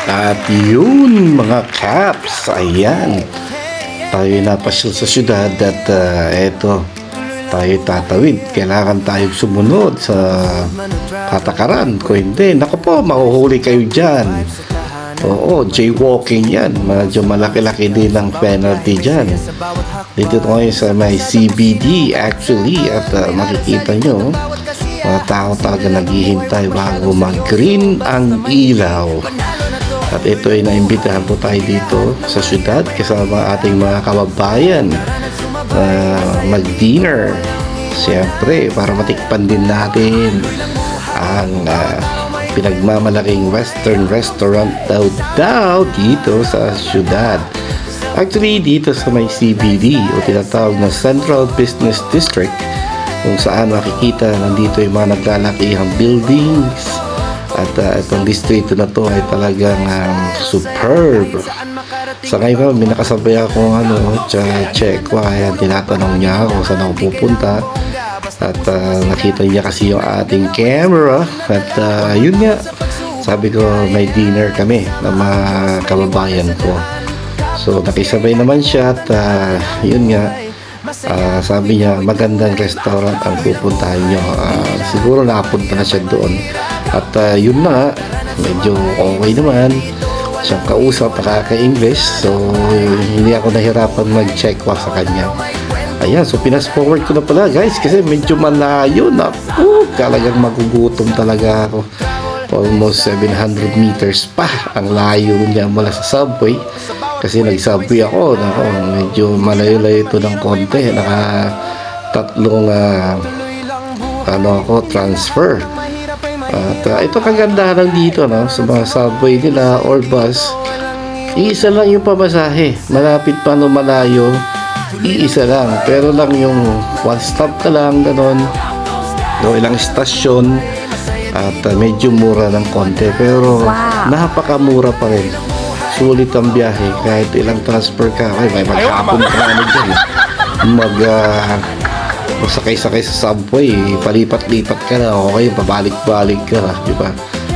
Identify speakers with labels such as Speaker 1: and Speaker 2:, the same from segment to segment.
Speaker 1: At yun mga Caps, ayan, tayo napasyal sa syudad at eto, tayo tatawid. Kailangan tayo sumunod sa patakaran. Kung hindi, naku po, mahuhuli kayo dyan. Oo, jaywalking yan. Medyo malaki-laki din ang penalty dyan. Dito tayo sa may CBD actually. At makikita nyo, mga tao talaga naghihintay bago mag-green ang ilaw. At ito ay naimbitahan po tayo dito sa syudad kasama ating mga kababayan mag-dinner. Siyempre, para matikpan din natin ang pinagmamalaking western restaurant daw dito sa syudad. Actually, dito sa may CBD o tinatawag na Central Business District, kung saan makikita nandito yung mga naglalakihang buildings. At itong distrito na to ay talagang superb. Sa ngayon, may nakasabay akong check. Kaya tinatanong niya ako saan ako pupunta. At nakita niya kasi yung ating camera. At yun nga, sabi ko may dinner kami ng mga kababayan ko. So nakisabay naman siya at yun nga, sabi niya magandang restaurant ang pupuntahan niyo. Siguro nakapunta na siya doon. At yun na, medyo okay naman siyang kausap, nakaka-English, so hindi ako nahirapan mag-check sa kanya. Ayan, so pinas forward ko na pala guys kasi medyo malayo na. Talagang magugutom talaga ako. Almost 700 meters pa ang layo niya mula sa subway kasi nag-subway ako. Medyo malayo-layo ito ng konti. Tatlong transfer. At ito kagandahan lang dito sa mga subway nila or bus, iisa lang yung pamasahe. Malapit pa malayo, iisa lang. Pero lang yung one stop ka lang, ganon. Ilang istasyon at medyo mura ng konti. Pero napakamura pa rin. Sulit ang biyahe kahit ilang transfer ka. May maghapon ka na dyan. Sakay-sakay sa subway, palipat-lipat ka na, okay, pabalik-balik ka, di ba?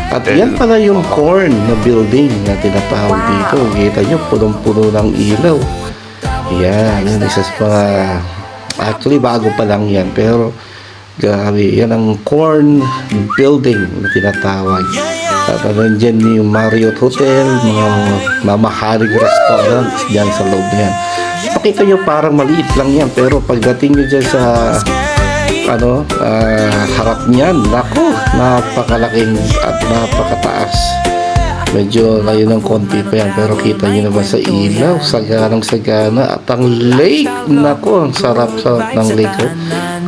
Speaker 1: At yan pala yung corn na building na tinatawag dito. Kita nyo, punong-puno ng ilaw. Yan, isa sa mga, actually bago pa lang yan, pero grabe, yan ang corn building na tinatawag. At nandyan yung Marriott Hotel, mga mamahaling restaurants dyan sa loob na yan. Pakita nyo parang maliit lang yan, pero pagdating nyo dyan sa harap niyan, naku, napakalaking at napakataas. Medyo layo ng konti pa yan, pero kita nyo naman sa ilaw, saganang sagana. At ang lake, naku, ang sarap-sarap ng lake.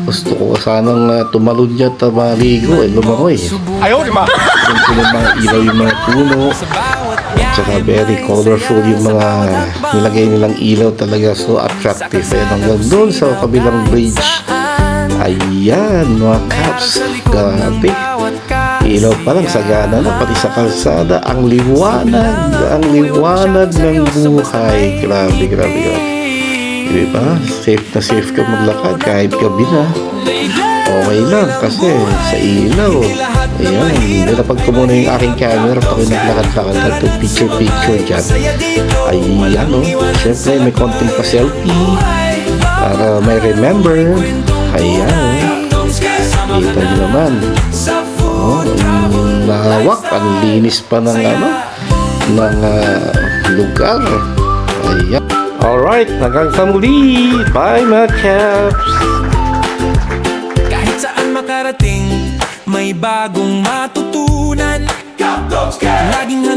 Speaker 1: Gusto ko sanang tumalon dyan at maligo, lumangoy.
Speaker 2: Ayaw, di ba?
Speaker 1: Yung mga ilaw, yung mga puno. At saka very colorful yung mga nilagay nilang ilaw, talaga so attractive. Ayan, hanggang doon sa kabilang bridge. Ayan, mga Caps, grabe. Ilaw pa lang, sagana na, pati sa kalsada. Ang liwanag ng buhay. Grabe. Diba? Safe na safe ka maglakad kahit gabi na. Okay lang kasi sa ilaw. Ayan, nilapag ko muna yung aking camera pag naglakad-lakad at picture dyan. Ayan, syempre may konting pa-selfie para may remember. Ayan, kita nyo naman. Lawak, ang linis pa ng lugar. Ayan. Alright, hanggang sa muli. Bye mga Caps.
Speaker 3: Kahit saan makarating, may bagong matutunan. Laging